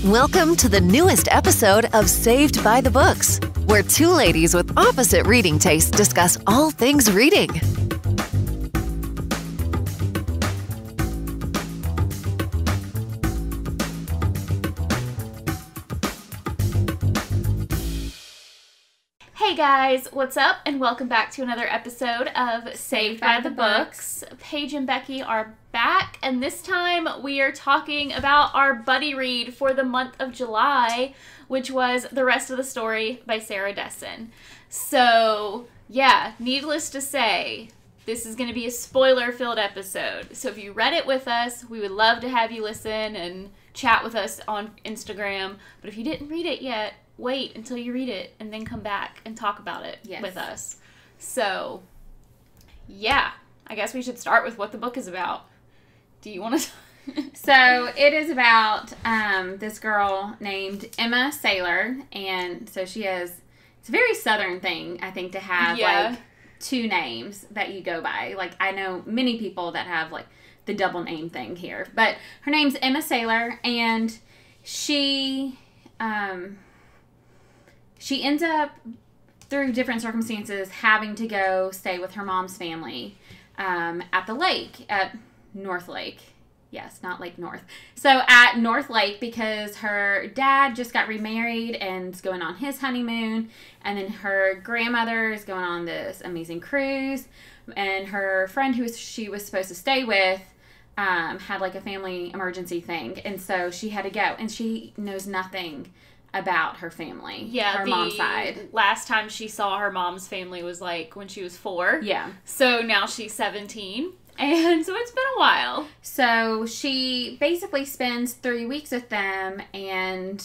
Welcome to the newest episode of Saved by the Books, where two ladies with opposite reading tastes discuss all things reading. Hey guys, what's up? And welcome back to another episode of Saved by the Books. Paige and Becky are back, and this time we are talking about our buddy read for the month of July, which was The Rest of the Story by Sarah Dessen. So, yeah, needless to say, this is going to be a spoiler-filled episode. So if you read it with us, we would love to have you listen and chat with us on Instagram. But if you didn't read it yet, wait until you read it and then come back and talk about it with us. So, yeah, I guess we should start with what the book is about. Do you want to? So, it is about this girl named Emma Saylor, and so she has, it's a very Southern thing, I think, to have, like, two names that you go by. Like, I know many people that have, like, the double name thing here, but her name's Emma Saylor, and she ends up, through different circumstances, having to go stay with her mom's family at the lake, at North Lake. Yes, not Lake North. So at North Lake, because her dad just got remarried and is going on his honeymoon, and then her grandmother is going on this amazing cruise, and her friend who she was supposed to stay with had like a family emergency thing, and so she had to go, and she knows nothing about her family. Yeah, her mom's side. Last time she saw her mom's family was like when she was 4. Yeah. So now she's 17. And so it's been a while. So she basically spends 3 weeks with them, and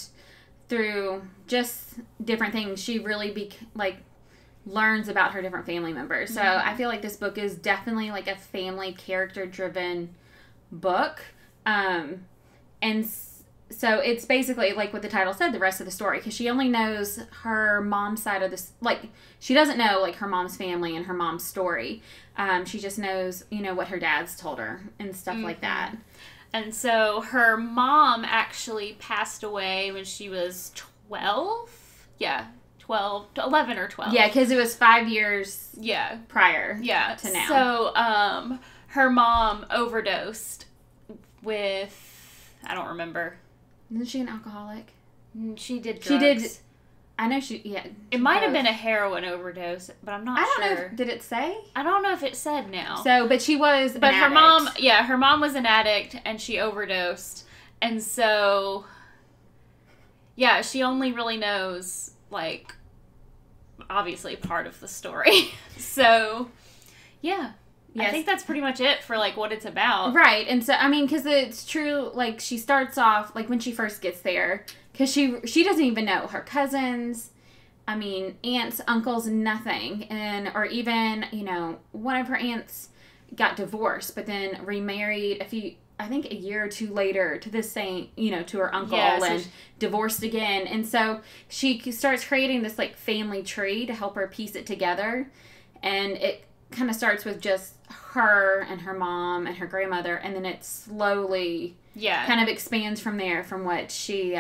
through just different things, she really learns about her different family members. So I feel like this book is definitely like a family character driven book. And so it's basically, like what the title said, the rest of the story, because she only knows her mom's side of this, like, she doesn't know, like, her mom's family and her mom's story. She just knows, you know, what her dad's told her and stuff like that. And so her mom actually passed away when she was 12? Yeah, 11 or 12. Yeah, because it was 5 years prior to now. So her mom overdosed with, I don't remember. Isn't she an alcoholic? She did drugs. She did. I know It might have been a heroin overdose, but I'm not sure. I don't know. Did it say? I don't know if it said now. So, but she was an addict. Her mom was an addict, and she overdosed. And so, yeah, she only really knows, like, obviously part of the story. So, yeah. Yes. I think that's pretty much it for, like, what it's about. Right. And so, I mean, because it's true, like, she starts off, like, when she first gets there, because she doesn't even know her cousins, I mean, aunts, uncles, nothing. And, or even, you know, one of her aunts got divorced, but then remarried I think a year or two later to the same, you know, to her uncle, and divorced again. And so she starts creating this, like, family tree to help her piece it together. And it kind of starts with just her and her mom and her grandmother, and then it slowly kind of expands from there, from what she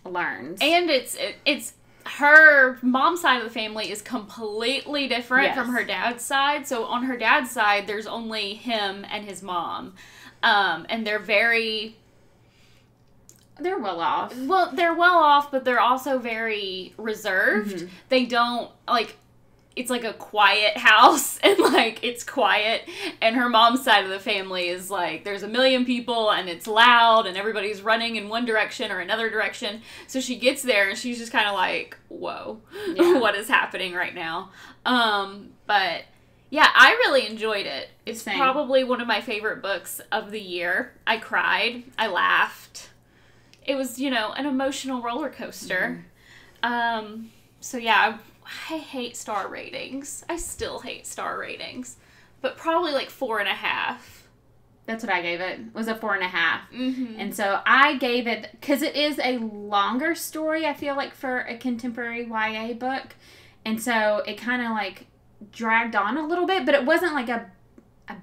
learns. And it's her mom's side of the family is completely different from her dad's side. So on her dad's side, there's only him and his mom, and they're well off. Well, they're well off, but they're also very reserved. They don't, like, it's like a quiet house, and, like, it's quiet, and her mom's side of the family is, like, there's a million people, and it's loud, and everybody's running in one direction or another direction. So she gets there, and she's just kind of like, whoa, what is happening right now? But, yeah, I really enjoyed it. It's probably one of my favorite books of the year. I cried. I laughed. It was, you know, an emotional roller coaster. So, yeah, I hate star ratings. I still hate star ratings. But probably like 4.5. That's what I gave it. It was a 4.5. And so I gave it, because it is a longer story, I feel like, for a contemporary YA book. And so it kind of, like, dragged on a little bit, but it wasn't like a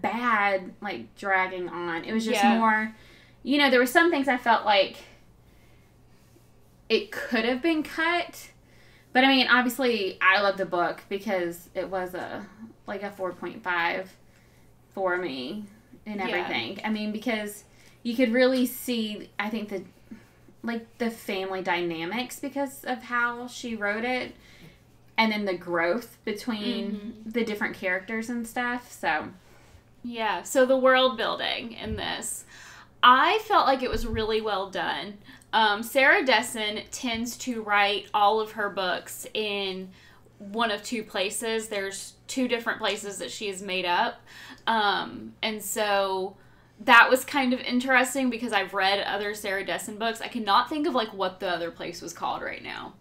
bad, like, dragging on. It was just more, you know, there were some things I felt like it could have been cut. But I mean, obviously, I love the book because it was a 4.5 for me and everything. Yeah. I mean, because you could really see, I think, the family dynamics because of how she wrote it, and then the growth between the different characters and stuff. So, yeah. So the world building in this, I felt like it was really well done. Sarah Dessen tends to write all of her books in one of two places. There's two different places that she has made up. And so that was kind of interesting because I've read other Sarah Dessen books. I cannot think of what the other place was called right now.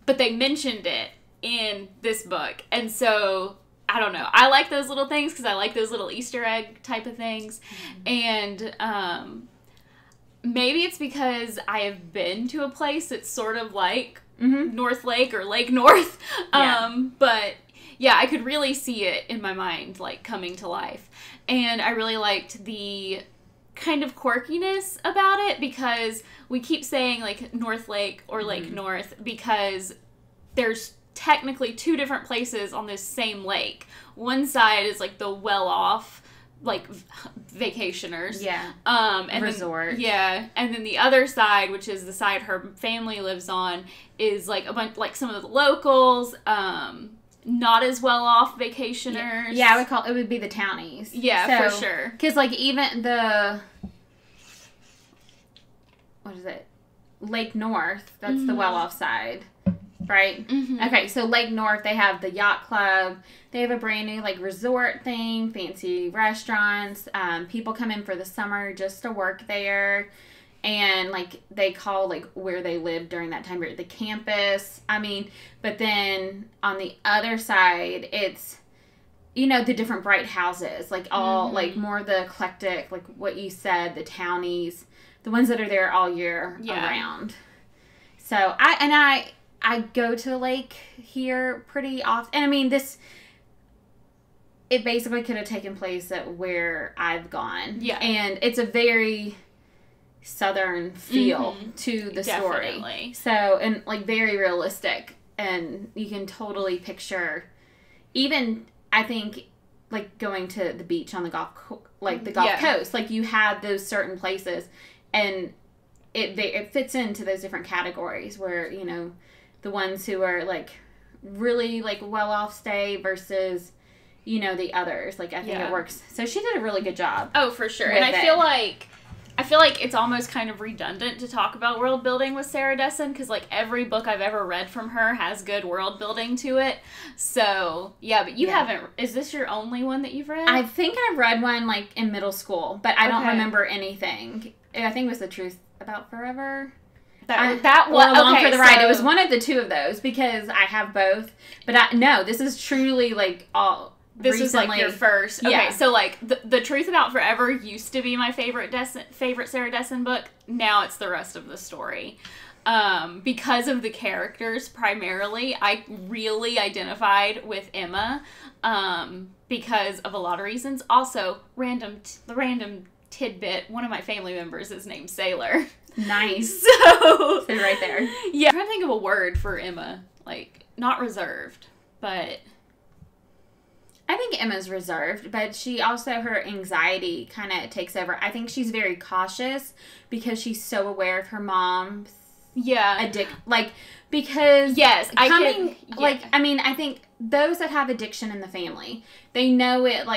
But they mentioned it in this book. And so, I don't know. I like those little things because I like those little Easter egg type of things. And maybe it's because I have been to a place that's sort of like North Lake or Lake North. But yeah, I could really see it in my mind, coming to life. And I really liked the kind of quirkiness about it because we keep saying North Lake or Lake North because there's technically two different places on this same lake. One side is the well-off vacationers. Yeah. And resort. And then the other side, which is the side her family lives on, is a bunch some of the locals, not as well off vacationers. Yeah, it would be the townies. Yeah, for sure. Because even what is it? Lake North, that's the well off side. Right? Mm-hmm. Okay, so Lake North, they have the yacht club. They have a brand new, resort thing, fancy restaurants. People come in for the summer just to work there. And, they call, where they live during that time period the campus. I mean, but then on the other side, it's, the different bright houses. All, more the eclectic, what you said, the townies. The ones that are there all year around. So, I go to the lake here pretty often. And I mean, it basically could have taken place at where I've gone. Yeah. And it's a very southern feel to the story. So, and very realistic. And you can totally picture, even, I think, going to the beach on the Gulf Coast. You have those certain places. And it fits into those different categories where, the ones who are really well off stay versus the others. I think it works. So she did a really good job. Oh, for sure. And I feel like it's almost kind of redundant to talk about world building with Sarah Dessen because every book I've ever read from her has good world building to it. So yeah, but you haven't. Is this your only one that you've read? I think I've read one in middle school, but I don't remember anything. I think it was The Truth About Forever. That was Along for the Ride. It was one of the two of those because I have both. But no, this is truly all. This recently. Is your first. Okay, yeah. So the Truth About Forever used to be my favorite Sarah Dessen book. Now it's the rest of the story. Because of the characters primarily, I really identified with Emma. Because of a lot of reasons. Also, the random tidbit. One of my family members is named Sailor. Nice. So right there. Yeah. I'm trying to think of a word for Emma. Not reserved, but I think Emma's reserved, but she also, her anxiety kind of takes over. I think she's very cautious because she's so aware of her mom's because yes, I think those that have addiction in the family, they know it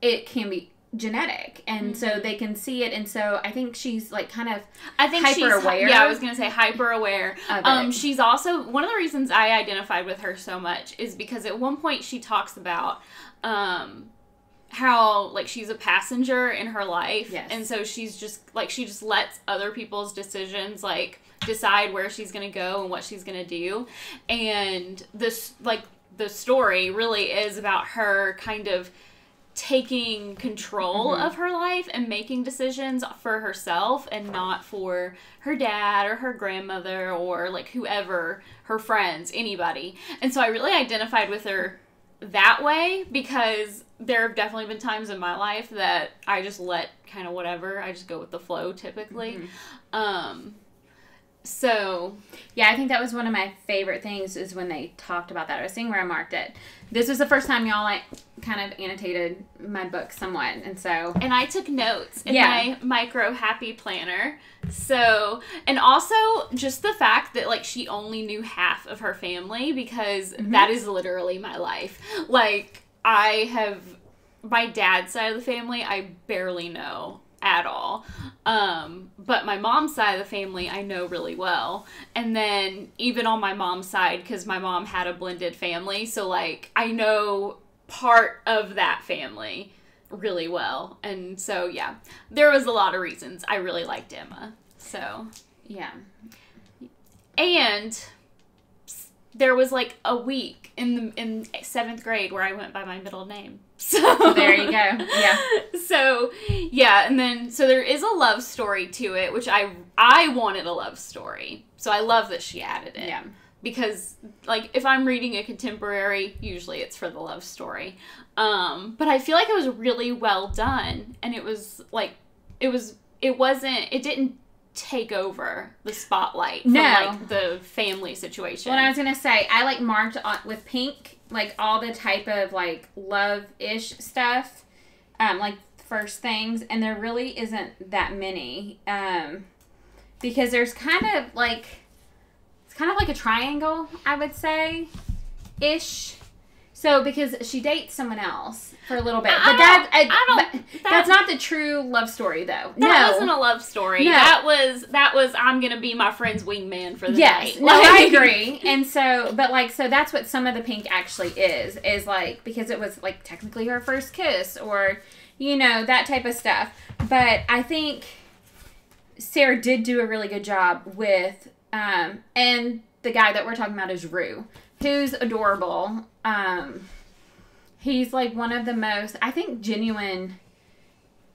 it can be genetic, and so they can see it, and so I think she's hyper aware. Yeah, I was gonna say hyper aware. She's also one of the reasons I identified with her so much is because at one point she talks about how she's a passenger in her life, and so she's just she just lets other people's decisions decide where she's gonna go and what she's gonna do, and this the story really is about her kind of taking control of her life and making decisions for herself and not for her dad or her grandmother or whoever, her friends, anybody. And so I really identified with her that way because there have definitely been times in my life that I just let kind of whatever, I just go with the flow typically. So So, yeah, I think that was one of my favorite things is when they talked about that. I was seeing where I marked it. This was the first time y'all, like, kind of annotated my book somewhat, and so... And I took notes in my micro happy planner. So, and also just the fact that, like, she only knew half of her family, because that is literally my life. Like, I have... My dad's side of the family, I barely know at all. But my mom's side of the family, I know really well. And then even on my mom's side, because my mom had a blended family, so, like, I know part of that family really well. And so, yeah, there was a lot of reasons I really liked Emma. So, yeah. And there was, like, a week in 7th grade where I went by my middle name. So there you go. Yeah. So, yeah, and then, so there is a love story to it, which I wanted a love story. So I love that she added it. Yeah. Because, like, if I'm reading a contemporary, usually it's for the love story. But I feel like it was really well done. And it was, like, it didn't take over the spotlight from, like, the family situation. Well, I was going to say, I, like, marked with pink, like, all the type of, like, love-ish stuff, like, first things, and there really isn't that many, because there's kind of, like, it's kind of like a triangle, I would say, ish. So, because she dates someone else for a little bit. But that's not the true love story, though. That wasn't a love story. No. That was I'm going to be my friend's wingman for the night. No, I agree. And so, but, like, so that's what some of the pink actually is, like, because it was, like, technically her first kiss or, you know, that type of stuff. But I think Sarah did do a really good job with, and the guy that we're talking about is Rue, who's adorable. He's, like, one of the most, I think, genuine,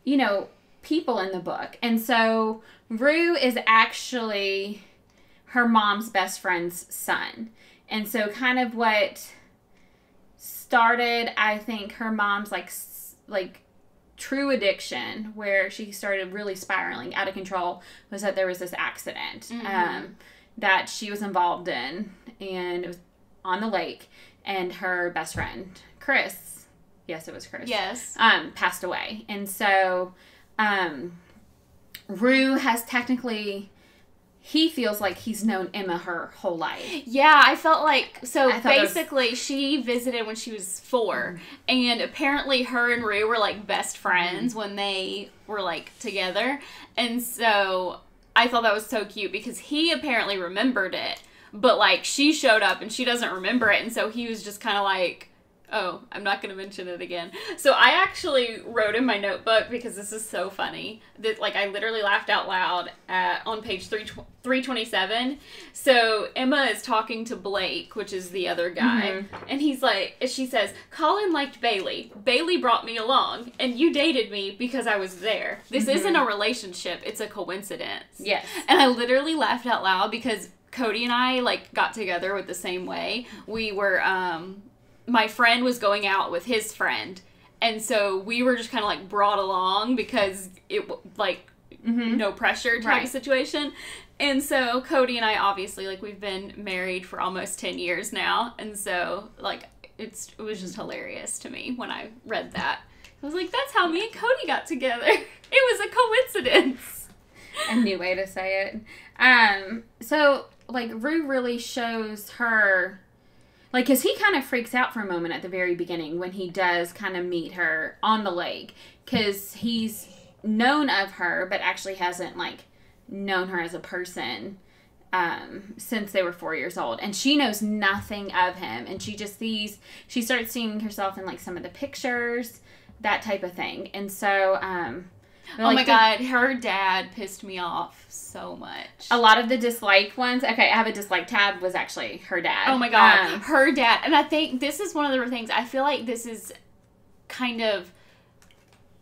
you know, people in the book. And so Rue is actually her mom's best friend's son. And so kind of what started, I think, her mom's, like true addiction, where she started really spiraling out of control, was that there was this accident that she was involved in, and it was on the lake. And her best friend, Chris, yes, it was Chris. Yes. Passed away. And so, Rue has technically, he feels like he's known Emma her whole life. Yeah, I felt like, so basically she visited when she was 4, and apparently her and Rue were, like, best friends when they were, like, together. And so I thought that was so cute because he apparently remembered it. But, like, she showed up and she doesn't remember it. And so he was just kind of like, oh, I'm not going to mention it again. So I actually wrote in my notebook, because this is so funny, that, like, I literally laughed out loud on page 327. So Emma is talking to Blake, which is the other guy. And he's like, she says, Colin liked Bailey. Bailey brought me along. And you dated me because I was there. This isn't a relationship. It's a coincidence. Yes. And I literally laughed out loud because Cody and I, like, got together with the same way. We were, my friend was going out with his friend, and so we were just kind of, like, brought along because it, like, no pressure type of situation. And so Cody and I, obviously, like, we've been married for almost 10 years now, and so, like, it was just hilarious to me when I read that. I was like, that's how me and Cody got together. It was a coincidence. A new way to say it. So, like, Rue really shows her, like, because he kind of freaks out for a moment at the very beginning when he does kind of meet her on the lake, because he's known of her, but actually hasn't, like, known her as a person since they were 4 years old. And she knows nothing of him, and she starts seeing herself in, like, some of the pictures, that type of thing. And so, oh my God, her dad pissed me off so much. A lot of the disliked ones, okay, I have a dislike tab, was actually her dad. Oh my God, her dad. And I think this is one of the things, I feel like this is kind of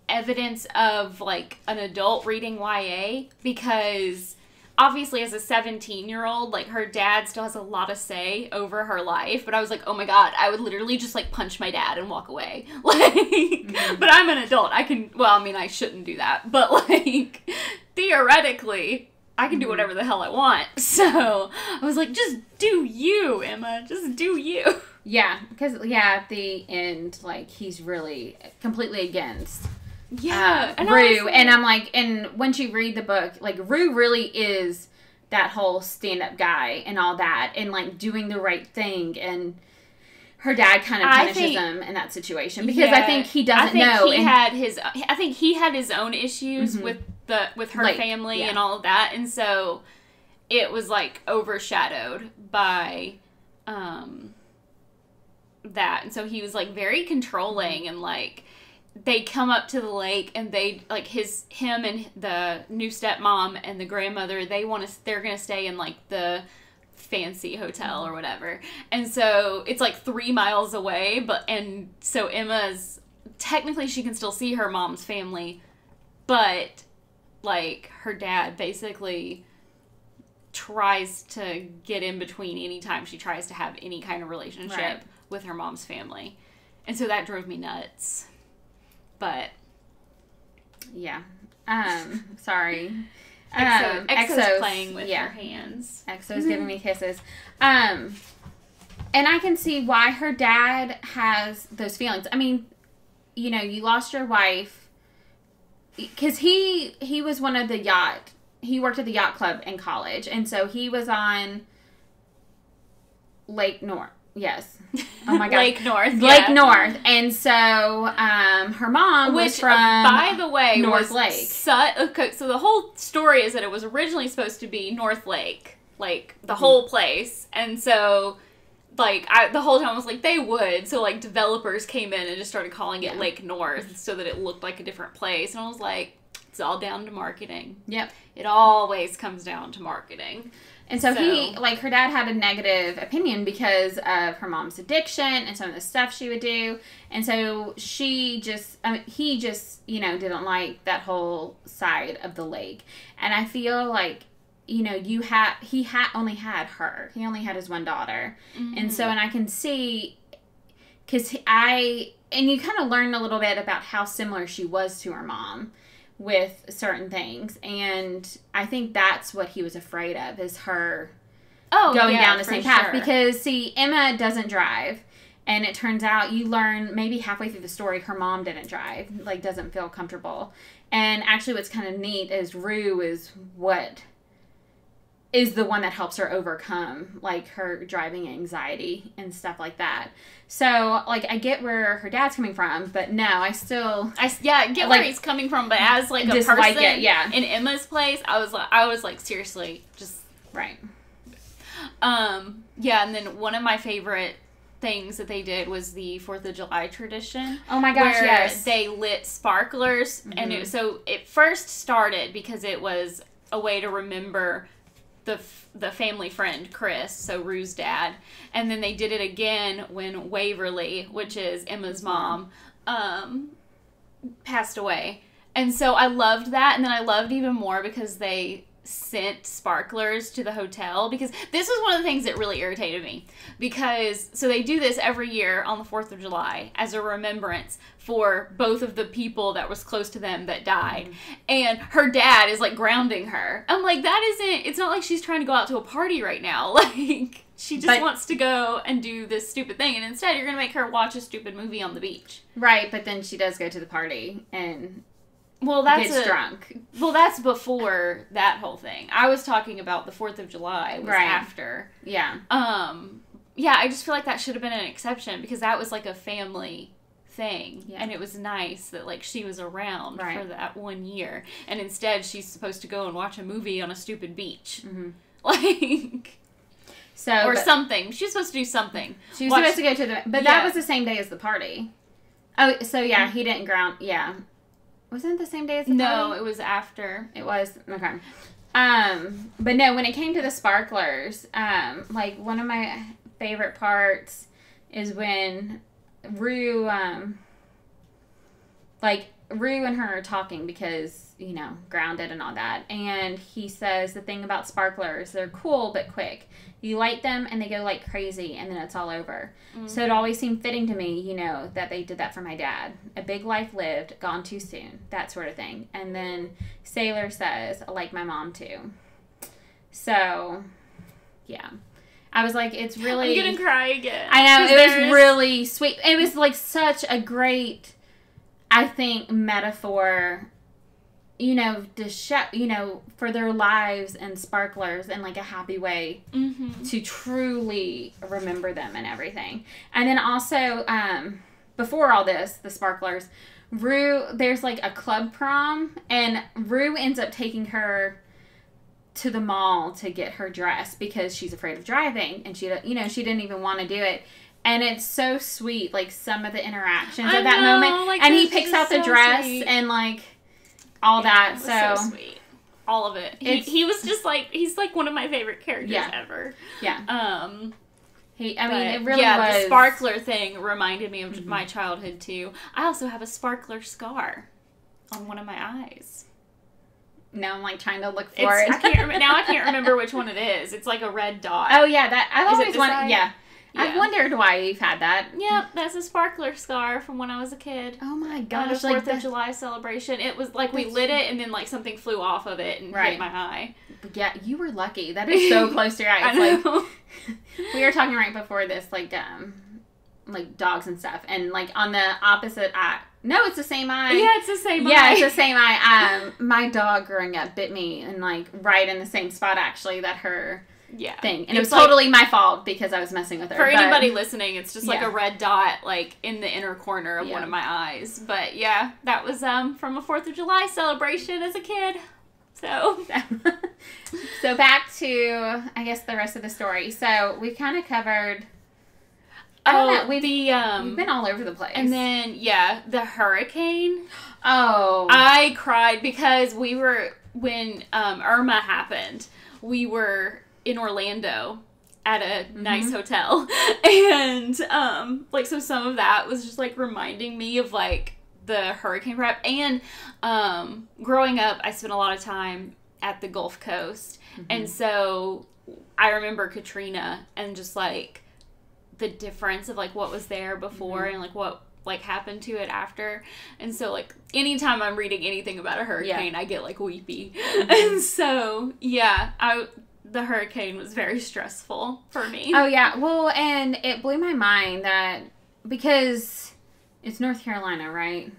evidence of, like, an adult reading YA, because obviously as a 17-year-old, like, her dad still has a lot of say over her life, but I was like, oh my God, I would literally just, like, punch my dad and walk away. Like, but I'm an adult. I shouldn't do that, but, like, theoretically, I can do whatever the hell I want. So I was like, just do you, Emma. Just do you. Yeah, because, at the end, like, he's really completely against Rue. And I'm like, and once you read the book, like, Rue really is that whole stand-up guy and all that, and, like, doing the right thing, and her dad kind of punishes him in that situation, because I think he doesn't know. I think he had his own issues with her family and all of that, and so it was, like, overshadowed by that, and so he was, like, very controlling, and, like, they come up to the lake, and they, like, him and the new stepmom and the grandmother, they're gonna stay in, like, the fancy hotel or whatever, and so it's, like, 3 miles away, and so Emma's, technically she can still see her mom's family, but, like, her dad basically tries to get in between anytime she tries to have any kind of relationship with her mom's family. And so that drove me nuts. But yeah. Sorry. Exo's playing with her hands. Exo's giving me kisses. And I can see why her dad has those feelings. I mean, you know, you lost your wife, because he was one of he worked at the yacht club in college, and so he was on Lake North. Yes. Oh my God. Lake North. Lake North. And so, her mom was from, by the way, North Lake. Okay, so the whole story is that it was originally supposed to be North Lake, like the whole place. And so, like, the whole time I was like, they would. So, like, developers came in and just started calling it Lake North so that it looked like a different place. And I was like, it's all down to marketing. Yep. It always comes down to marketing. And so he, like, her dad had a negative opinion because of her mom's addiction and some of the stuff she would do. And so he just, you know, didn't like that whole side of the lake. And I feel like, you know, he only had her. He only had his one daughter. Mm-hmm. And so, and I can see, because and you kind of learn a little bit about how similar she was to her mom with certain things, and I think that's what he was afraid of, is her going down the same path. Because, see, Emma doesn't drive, and it turns out you learn maybe halfway through the story her mom didn't drive, like, doesn't feel comfortable. And actually what's kind of neat is Rue is the one that helps her overcome, like, her driving anxiety and stuff like that. So, like, I get where her dad's coming from, but no, I get where he's coming from, but as, like, a person in Emma's place, I was like, seriously, just... Right. Yeah, and then one of my favorite things that they did was the 4th of July tradition. Oh my gosh, where yes. they lit sparklers, and it first started because it was a way to remember the family friend Chris, so Rue's dad, and then they did it again when Waverly, which is Emma's mom, passed away. And so I loved that, and then I loved even more because they sent sparklers to the hotel, because this was one of the things that really irritated me, because so they do this every year on the 4th of July as a remembrance for both of the people that was close to them that died. And her dad is, like, grounding her. I'm like, it's not like she's trying to go out to a party right now. Like, she just wants to go and do this stupid thing, and instead you're gonna make her watch a stupid movie on the beach. Right, but then she does go to the party and gets drunk. Well, that's before that whole thing. I was talking about the 4th of July was after. Yeah. Yeah, I just feel like that should have been an exception, because that was, like, a family thing. Yeah. And it was nice that, like, she was around for that 1 year. And instead, she's supposed to go and watch a movie on a stupid beach. Mm-hmm. Like... something. She was supposed to do something. She was supposed to go to the... But that was the same day as the party. Oh, so yeah, he didn't ground... Yeah. Wasn't it the same day as the party? No, it was after. It was? Okay. But no, when it came to the sparklers, like, one of my favorite parts is when Rue, Rue and her are talking because, you know, grounded and all that. And he says the thing about sparklers, they're cool but quick. You light them and they go like crazy, and then it's all over. Mm-hmm. So it always seemed fitting to me, you know, that they did that for my dad. A big life lived, gone too soon. That sort of thing. And then Sailor says, like my mom too. So, yeah. I was like, it's really... I'm gonna cry again. I know, it was really sweet. It was like such a great, I think, metaphor, you know, to show, you know, for their lives and sparklers in like a happy way to truly remember them and everything. And then also, before all this, the sparklers, Rue, there's like a club prom, and Rue ends up taking her to the mall to get her dress because she's afraid of driving, and she didn't even want to do it. And it's so sweet, like some of the interactions at that moment. Like, and he picks out the dress and like all that. It was so sweet. All of it. He was just like, he's like one of my favorite characters ever. Yeah. It really was. The sparkler thing reminded me of my childhood too. I also have a sparkler scar on one of my eyes. Now I'm like trying to look for it. I can't remember which one it is. It's like a red dot. Oh yeah, that I've always wanted. Yeah. I've wondered why you've had that. Yep, that's a sparkler scar from when I was a kid. Oh my gosh! At a 4th of July celebration. It was like we lit it and then like something flew off of it and hit my eye. Yeah, you were lucky. That is so close to your eye. It's like we were talking right before this, like dogs and stuff, and like on the opposite eye. No, it's the same eye. Yeah, it's the same eye. Yeah, it's the same eye. My dog growing up bit me, and like right in the same spot actually that her thing. And it was totally my fault because I was messing with her. For anybody listening, it's just like a red dot like in the inner corner of one of my eyes. But yeah, that was from a 4th of July celebration as a kid. So back to, I guess, the rest of the story. So we kind of covered... we've been all over the place. And then, the hurricane. Oh. I cried because when Irma happened, we were in Orlando at a nice hotel. And, so some of that was just, like, reminding me of, like, the hurricane prep. And growing up, I spent a lot of time at the Gulf Coast. And so I remember Katrina and just, like, the difference of like what was there before and like what like happened to it after. And so like anytime I'm reading anything about a hurricane, I get like weepy. And so the hurricane was very stressful for me. Oh yeah. Well, and it blew my mind that because it's North Carolina, right?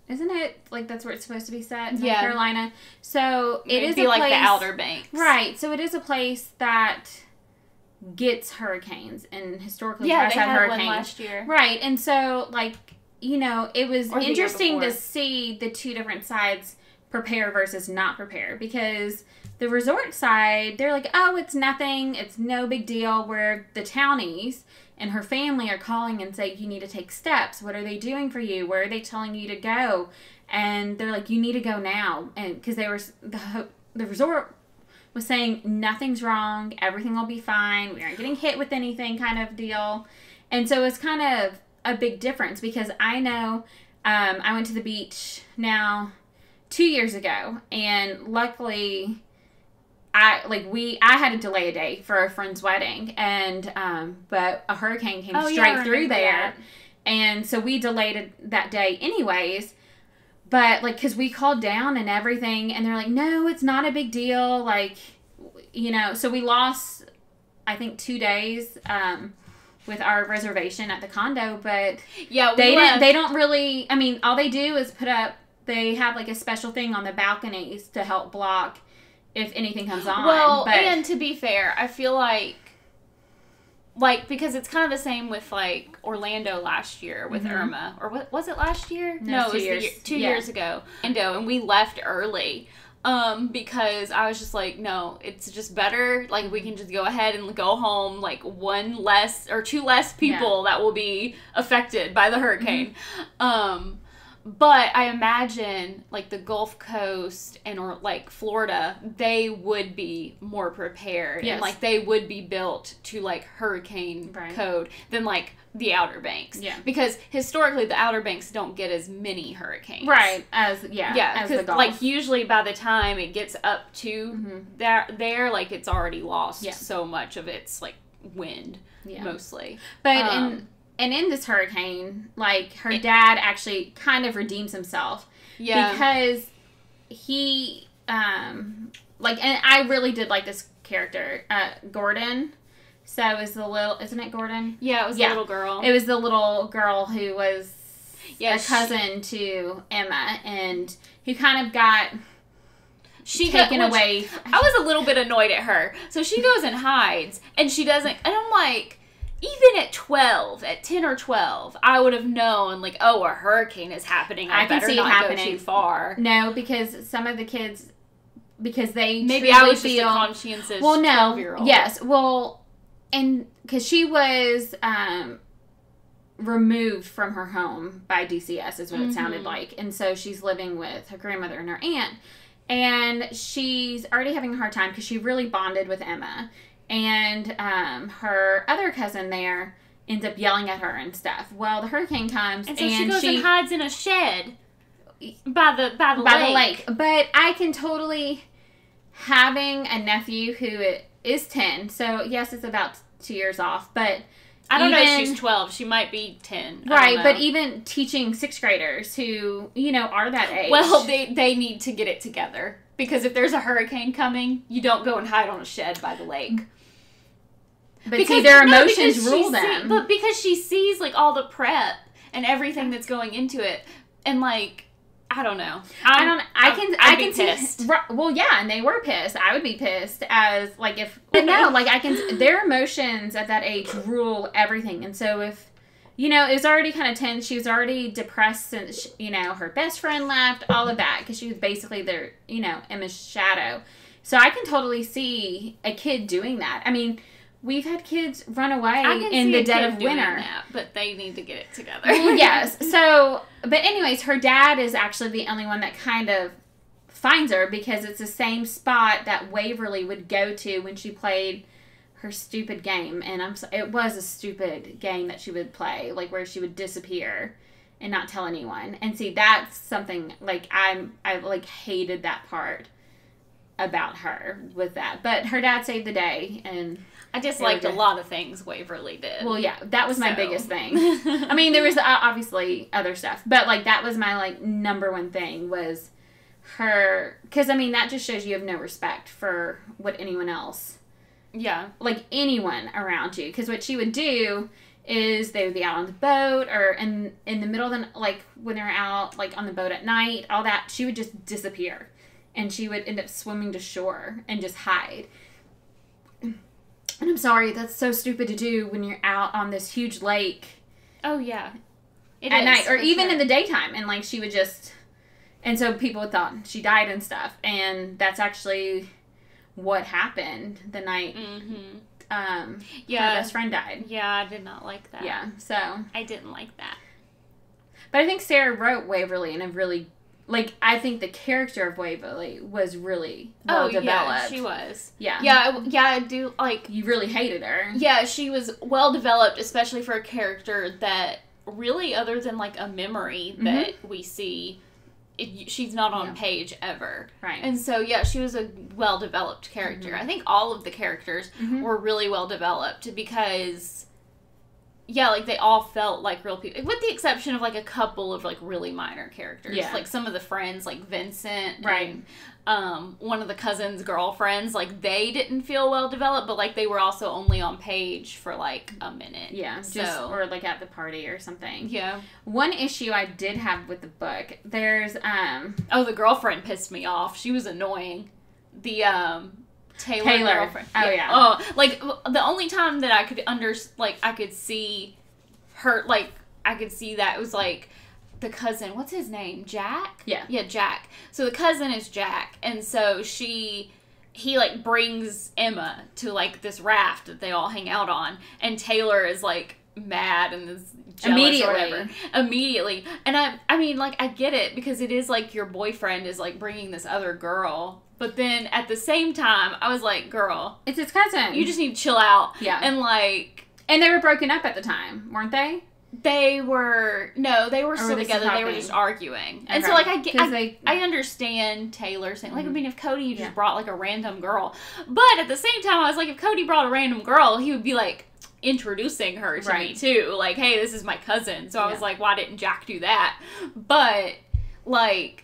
Isn't it like that's where it's supposed to be set? North Carolina. So it'd be like the Outer Banks. Right. So it is a place that gets hurricanes and historically has had hurricanes. One last year. Right. And so like, you know, it was interesting to see the two different sides prepare versus not prepare, because the resort side, they're like, oh, it's nothing, it's no big deal, where the townies and her family are calling and say, you need to take steps. What are they doing for you? Where are they telling you to go? And they're like, you need to go now. And because they were the resort was saying nothing's wrong, everything will be fine, we aren't getting hit with anything kind of deal. And so it's kind of a big difference, because I know I went to the beach now 2 years ago, and luckily I had to delay a day for a friend's wedding, and but a hurricane came straight through there, and so we delayed that day anyways. But, like, because we called down and everything, and they're like, no, it's not a big deal. Like, you know, so we lost, I think, 2 days with our reservation at the condo. But they don't really, I mean, all they do is they have, like, a special thing on the balconies to help block if anything comes on. Well, and to be fair, I feel like, because it's kind of the same with, like, Orlando last year with Irma. Or what was it last year? No, it was 2 years ago. And we left early because I was just like, no, it's just better. Like, we can just go ahead and go home. Like, 1 less or 2 less people that will be affected by the hurricane. But I imagine, like, the Gulf Coast or, like, Florida, they would be more prepared. Yes. And, like, they would be built to, like, hurricane code than, like, the Outer Banks. Yeah. Because historically, the Outer Banks don't get as many hurricanes. Right. As the Gulf. Like, usually by the time it gets up to there, like, it's already lost so much of its, like, wind, mostly. But And in this hurricane, like, her dad actually kind of redeems himself. Yeah. Because he, and I really did like this character, Gordon. So it was the little, isn't it Gordon? Yeah, it was the little girl. It was the little girl who was a cousin to Emma, and who kind of got taken away. I was a little bit annoyed at her. So she goes and hides, and she doesn't, and I'm like, even at 10 or 12, I would have known, like, oh, a hurricane is happening. I better not go too far. No, because some of the kids, because they maybe I was just a conscientious 12-year-old. Yes, well, and because she was removed from her home by DCS, is what it sounded like, and so she's living with her grandmother and her aunt, and she's already having a hard time because she really bonded with Emma. And her other cousin there ends up yelling at her and stuff. Well, the hurricane comes, and so she goes and hides in a shed by the lake. But I can totally, having a nephew who is 10, so yes, it's about 2 years off, but I don't know if she's 12. She might be 10. Right, but even teaching 6th graders who, are that age. Well, they need to get it together. Because if there's a hurricane coming, you don't go and hide on a shed by the lake. But because, their emotions rule them. But because she sees, like, all the prep and everything that's going into it. And, like, I don't know. I can be pissed. Well, yeah, and they were pissed. I would be pissed as, like, if... But no, like, their emotions at that age rule everything. And so if, it was already kind of tense. She was already depressed since, her best friend left, all of that. Because she was basically their, Emma's shadow. So I can totally see a kid doing that. I mean... We've had kids run away in the dead of winter. That, but they need to get it together. Well, yes. So, but anyways, her dad is actually the only one that kind of finds her because it's the same spot that Waverly would go to when she played her stupid game. And it was a stupid game that she would play, like where she would disappear and not tell anyone. And see, that's something like I like hated that part about her with that. But her dad saved the day, and I disliked a lot of things Waverly did. Well, yeah, that was my biggest thing. I mean, there was obviously other stuff, but like that was my like number one thing was her, because I mean that just shows you have no respect for what anyone else, like anyone around you. Because what she would do is they would be out on the boat or in the middle of the, like when they're out like on the boat at night, all that, she would just disappear. And she would end up swimming to shore and just hide. And I'm sorry, that's so stupid to do when you're out on this huge lake. Oh, yeah. At night, or even in the daytime. And, like, she would just... And so people thought she died and stuff. And that's actually what happened the night her best friend died. Yeah, I did not like that. Yeah, so... I didn't like that. But I think Sarah wrote Waverly in a really... Like, I think the character of Waverly was really well developed. Yeah, she was. Yeah. Yeah, I do, like... You really hated her. Yeah, she was well developed, especially for a character that really, other than, like, a memory that we see, she's not on page ever. Right. And so, yeah, she was a well developed character. I think all of the characters were really well developed because... Yeah, like, they all felt like real people. With the exception of, like, a couple of, like, really minor characters. Yeah. Like, some of the friends, like, Vincent. Right. And, one of the cousins' girlfriends, like, they didn't feel well developed, but, like, they were also only on page for, like, a minute. Yeah. Or, like, at the party or something. Yeah. One issue I did have with the book, there's, Oh, the girlfriend pissed me off. She was annoying. The, Taylor girlfriend. Oh, yeah. Oh, like, the only time that I could I could see her, like, I could see that it was, like, the cousin, what's his name? Jack? Yeah. Yeah, Jack. So the cousin is Jack, and so he, like, brings Emma to, like, this raft that they all hang out on, and Taylor is, like, mad and is jealous or whatever. Immediately. And I mean, like, I get it, because it is, like, your boyfriend is, like, bringing this other girl. But then, at the same time, I was like, girl. It's his cousin. You just need to chill out. Yeah. And, like... And they were broken up at the time, weren't they? They were... No, they were still together. They were just arguing. Okay. And so, like, I understand Taylor saying... Like, I mean, if Cody just brought, like, a random girl. But, at the same time, I was like, if Cody brought a random girl, he would be, like, introducing her to me, too. Like, hey, this is my cousin. So, I was like, why didn't Jack do that? But, like,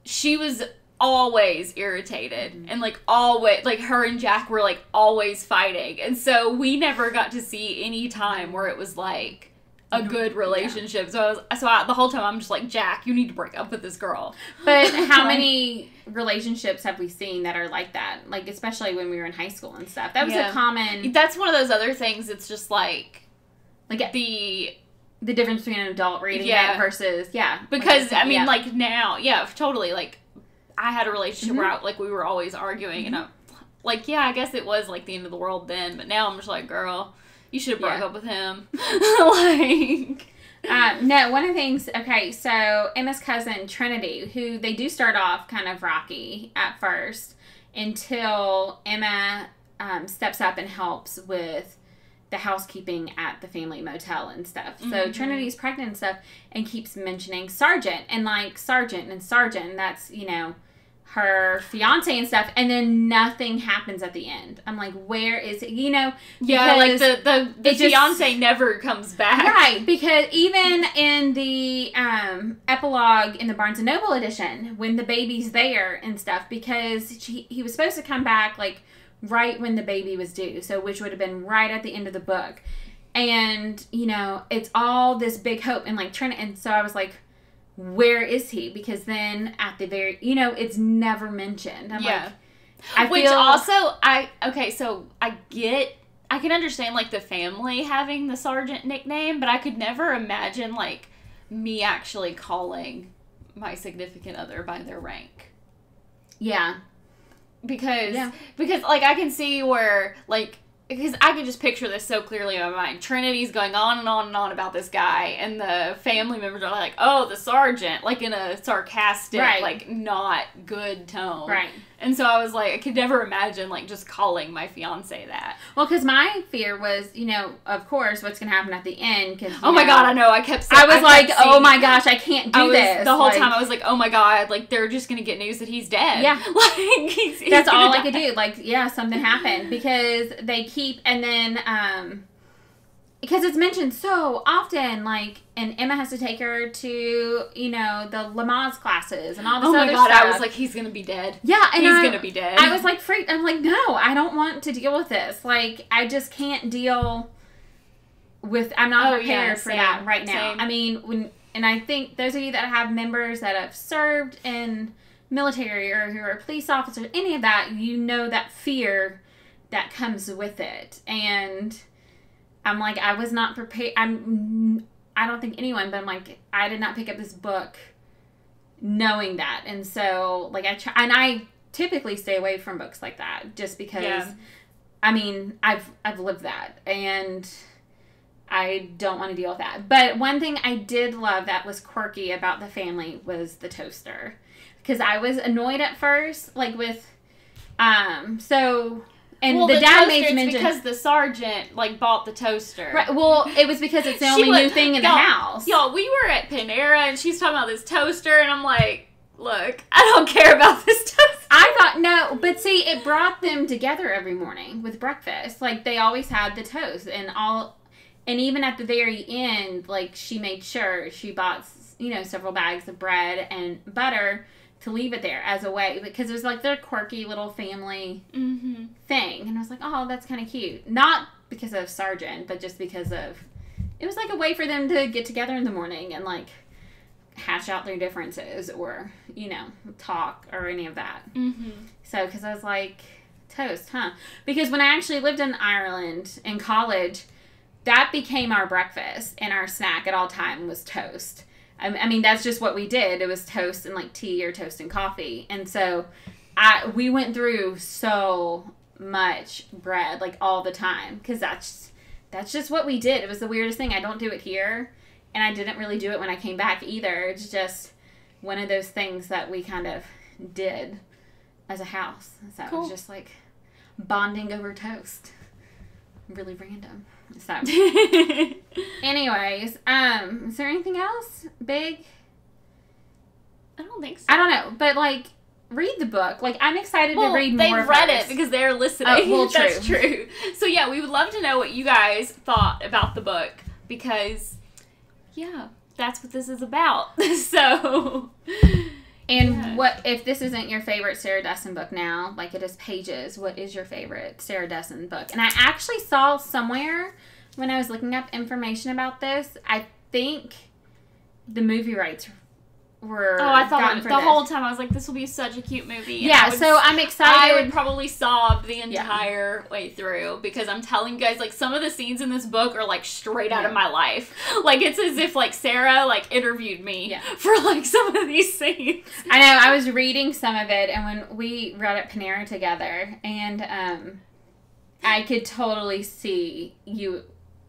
she was... always irritated and like always like her and Jack were like always fighting, and so we never got to see any time where it was like a good relationship. So the whole time I'm just like, Jack, you need to break up with this girl. But how many relationships have we seen that are like that? Like, especially when we were in high school and stuff. That was a common... That's one of those other things. It's just like the difference between an adult reading it versus, Because, I mean, like, now, totally. Like, I had a relationship where, like, we were always arguing, and I'm like, I guess it was, like, the end of the world then, but now I'm just like, girl... You should have broke up with him. No, one of the things, okay, so Emma's cousin, Trinity, who they do start off kind of rocky at first until Emma steps up and helps with the housekeeping at the family motel and stuff. So Trinity's pregnant and stuff and keeps mentioning Sergeant and like Sergeant, that's, you know, her fiance and stuff, and then nothing happens at the end. I'm like, where is it? You know, like the fiance never comes back, right? Because even in the epilogue in the Barnes and Noble edition, when the baby's there and stuff, because he was supposed to come back like right when the baby was due, so which would have been right at the end of the book, and you know, it's all this big hope and like Trinity, and so I was like, where is he? Because then at the very, you know, it's never mentioned. I'm like, I can understand like the family having the Sergeant nickname, but I could never imagine like me actually calling my significant other by their rank. Yeah. Because like I can see where like, because I can just picture this so clearly in my mind. Trinity's going on and on and on about this guy, and the family members are like, oh, the Sergeant, like in a sarcastic, like not good tone. Right. And so I was like, I could never imagine like just calling my fiance that. Well, because my fear was, you know, of course, what's going to happen at the end. Cause, my God, I know. I was like, oh my gosh, I can't do this. The whole time I was like, oh my God, like they're just going to get news that he's dead. Yeah. Like, he's that's all I could do. Like, something happened. Because they keep, and then, because it's mentioned so often, like, and Emma has to take her to, you know, the Lamaze classes and all this other stuff. I was like, he's going to be dead. Yeah, and he's going to be dead. I was like freaked. I'm like, no, I don't want to deal with this. Like, I just can't deal with, I'm not prepared for that right now. I mean, and I think those of you that have members that have served in military or who are police officers, any of that, you know that fear that comes with it. And I'm like, I was not prepared. I don't think anyone, but I'm like, I did not pick up this book knowing that. And so, like, I typically stay away from books like that just because, I mean, I've lived that and I don't want to deal with that. But one thing I did love that was quirky about the family was the toaster. Because I was annoyed at first, like with, and the dad made mention because the Sergeant like bought the toaster. Right. Well, it was because it's the only new thing in the house. Y'all, we were at Panera and she's talking about this toaster, and I'm like, look, I don't care about this toaster. I thought no, but see, it brought them together every morning with breakfast. Like they always had the toast and even at the very end, like she made sure she bought, you know, several bags of bread and butter to leave it there as a way, because it was like their quirky little family thing. And I was like, oh, that's kind of cute. Not because of Sergeant, but just because of, it was like a way for them to get together in the morning and like hash out their differences or, you know, talk or any of that. So, because I was like, toast, huh? Because when I actually lived in Ireland in college, that became our breakfast, and our snack at all time was toast. I mean, that's just what we did. It was toast and like tea or toast and coffee. And so we went through so much bread like all the time because that's just what we did. It was the weirdest thing. I don't do it here, and I didn't really do it when I came back either. It's just one of those things that we kind of did as a house. So it was just like bonding over toast. Really random. So, anyways, is there anything else big? I don't think so. I don't know, but like, read the book. Like, I'm excited to read more. They've read it because they're listening. Oh, well, true. That's true. So yeah, we would love to know what you guys thought about the book because, yeah, that's what this is about. So. And what if this isn't your favorite Sarah Dessen book now, like it is Pages, what is your favorite Sarah Dessen book? And I actually saw somewhere when I was looking up information about this, I think the movie rights were I thought for the this. whole time I was like, this will be such a cute movie. Yeah, so I'm excited. I would probably sob the entire way through because I'm telling you guys, like, some of the scenes in this book are, like, straight out of my life. Like, it's as if, like, Sarah, like, interviewed me for, like, some of these scenes. I know, I was reading some of it, and when we read at Panera together, and I could totally see you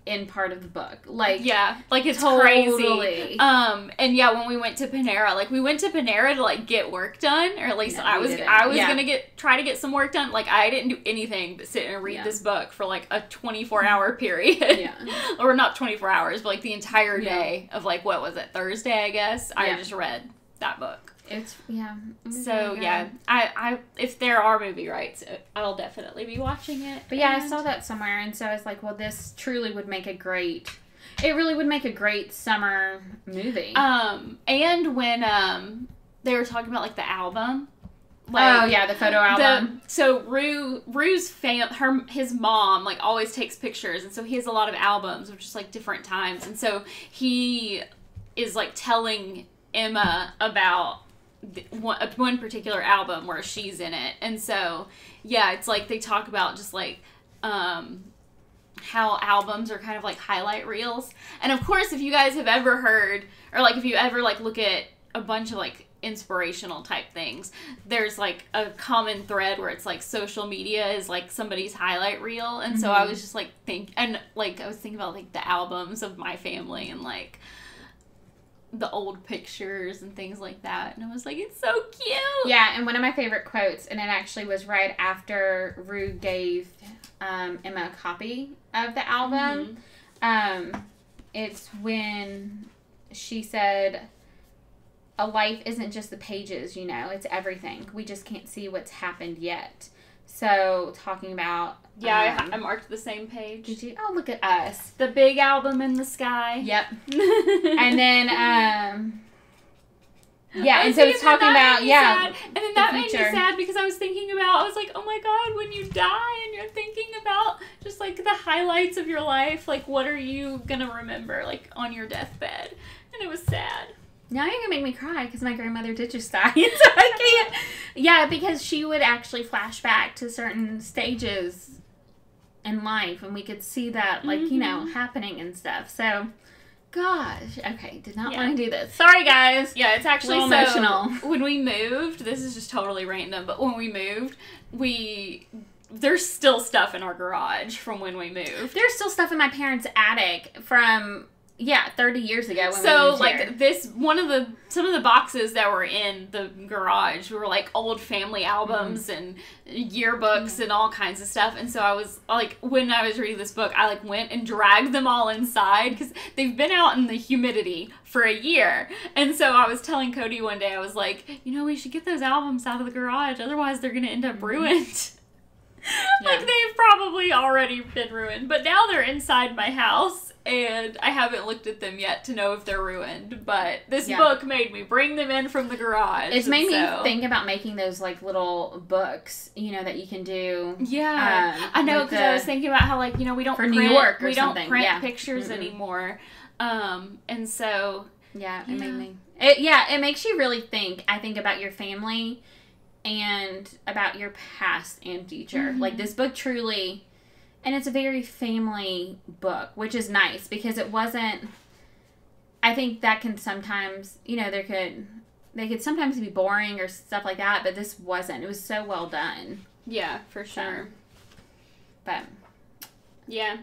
in part of the book. Like, yeah, like it's totally crazy. And yeah, when we went to Panera, like we went to Panera to like get work done, or at least I was gonna try to get some work done. Like I didn't do anything but sit and read this book for like a 24-hour period. Or not 24 hours, but like the entire day of like, what was it, Thursday, I guess. I just read that book. It's so yeah, I if there are movie rights, I'll definitely be watching it. But yeah, I saw that somewhere, and so I was like, well, this truly would make a great. It really would make a great summer movie. And when they were talking about like the album. Like, the photo album. So Rue's his mom like always takes pictures, and so he has a lot of albums of just like different times, and so he is like telling Emma about one particular album where she's in it. And so yeah, it's like they talk about just like how albums are kind of like highlight reels. And of course, if you guys have ever heard, or like if you ever like look at a bunch of like inspirational type things, there's like a common thread where it's like social media is like somebody's highlight reel. And so I was just like I was thinking about like the albums of my family and like the old pictures and things like that, and I was like, it's so cute. Yeah, and one of my favorite quotes, and it actually was right after Rue gave Emma a copy of the album. It's when she said, a life isn't just the pages, you know, it's everything. We just can't see what's happened yet. So, talking about... Yeah, I marked the same page. Did you? Oh, look at us. The big album in the sky. Yep. And then, and so it's talking about, sad. And then that made me sad because I was thinking about, I was like, oh my God, when you die and you're thinking about just like the highlights of your life, like what are you going to remember, like on your deathbed? And it was sad. Now you're going to make me cry because my grandmother did just die. So I can't. Yeah, because she would actually flash back to certain stages in life, and we could see that, like, you know, happening and stuff. So, gosh. Okay, did not want to do this. Sorry, guys. Yeah, it's actually so emotional. When we moved, this is just totally random, but when we moved, there's still stuff in our garage from when we moved. There's still stuff in my parents' attic from... 30 years ago when we moved here. Some of the boxes that were in the garage were like old family albums and yearbooks and all kinds of stuff. And so I was like, when I was reading this book, I like went and dragged them all inside because they've been out in the humidity for a year. And so I was telling Cody one day, I was like, you know, we should get those albums out of the garage. Otherwise they're going to end up ruined. Like they've probably already been ruined, but now they're inside my house. And I haven't looked at them yet to know if they're ruined, but this book made me bring them in from the garage. It's made me think about making those, like, little books, you know, that you can do. Yeah. I know, because I was thinking about how, like, you know, we don't print, New York or we don't something. print pictures anymore. And so... Yeah, it made me... It makes you really think, I think, about your family and about your past and future. Like, this book truly... And it's a very family book, which is nice because it wasn't... I think that can sometimes, you know, they could sometimes be boring or stuff like that, but this wasn't. It was so well done. Yeah, for sure. But... Yeah.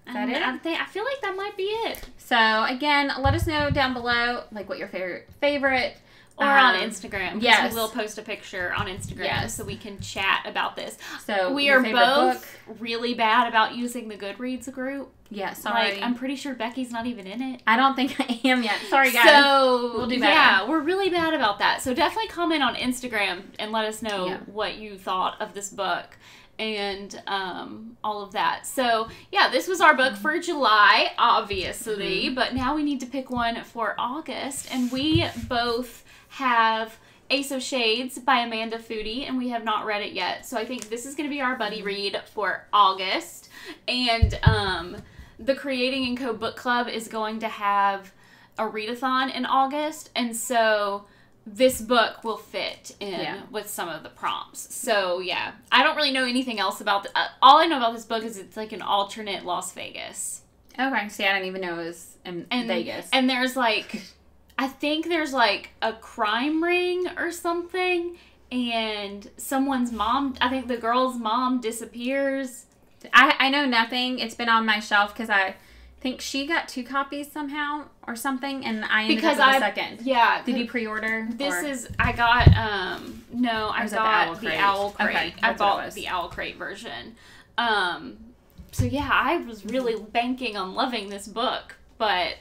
Is that it? I feel like that might be it. So, again, let us know down below, like, what your favorite... Or on Instagram. Yes. We'll post a picture on Instagram so we can chat about this. So we are both really bad about using the Goodreads group. Yeah, sorry. Like, I'm pretty sure Becky's not even in it. I don't think I am yet. Sorry, guys. So, we'll do better. Yeah, we're really bad about that. So definitely comment on Instagram and let us know what you thought of this book and all of that. So, yeah, this was our book for July, obviously. But now we need to pick one for August. And we both... have Ace of Shades by Amanda Foody, and we have not read it yet. So I think this is going to be our buddy read for August. And the Creating & Co. book club is going to have a readathon in August, and so this book will fit in with some of the prompts. So yeah, I don't really know anything else about all I know about this book is it's like an alternate Las Vegas. Okay, see, I didn't even know it was in Vegas. And there's like, I think there's like a crime ring or something, and someone's mom, I think the girl's mom disappears. I know nothing. It's been on my shelf because I think she got 2 copies somehow or something, and I ended up with a second. Yeah. Did you pre-order? I got, no, I got the Owl Crate. Okay, I bought the Owl Crate version. So yeah, I was really banking on loving this book, but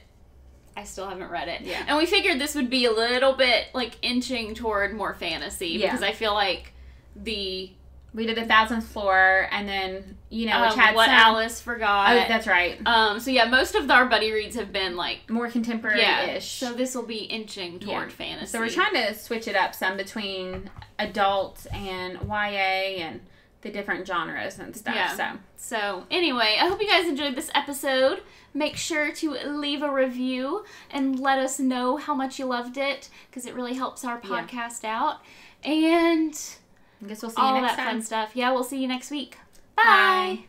I still haven't read it. Yeah. And we figured this would be a little bit, like, inching toward more fantasy, because I feel like we did the 1,000th Floor, and then, which had What Alice Forgot. Oh, that's right. So yeah, most of our buddy reads have been, like, more contemporary-ish. So this will be inching toward fantasy. So we're trying to switch it up some between adult and YA and the different genres and stuff. Yeah. So anyway, I hope you guys enjoyed this episode. Make sure to leave a review and let us know how much you loved it, because it really helps our podcast out. And I guess we'll see you next time. All that fun stuff. Yeah, we'll see you next week. Bye.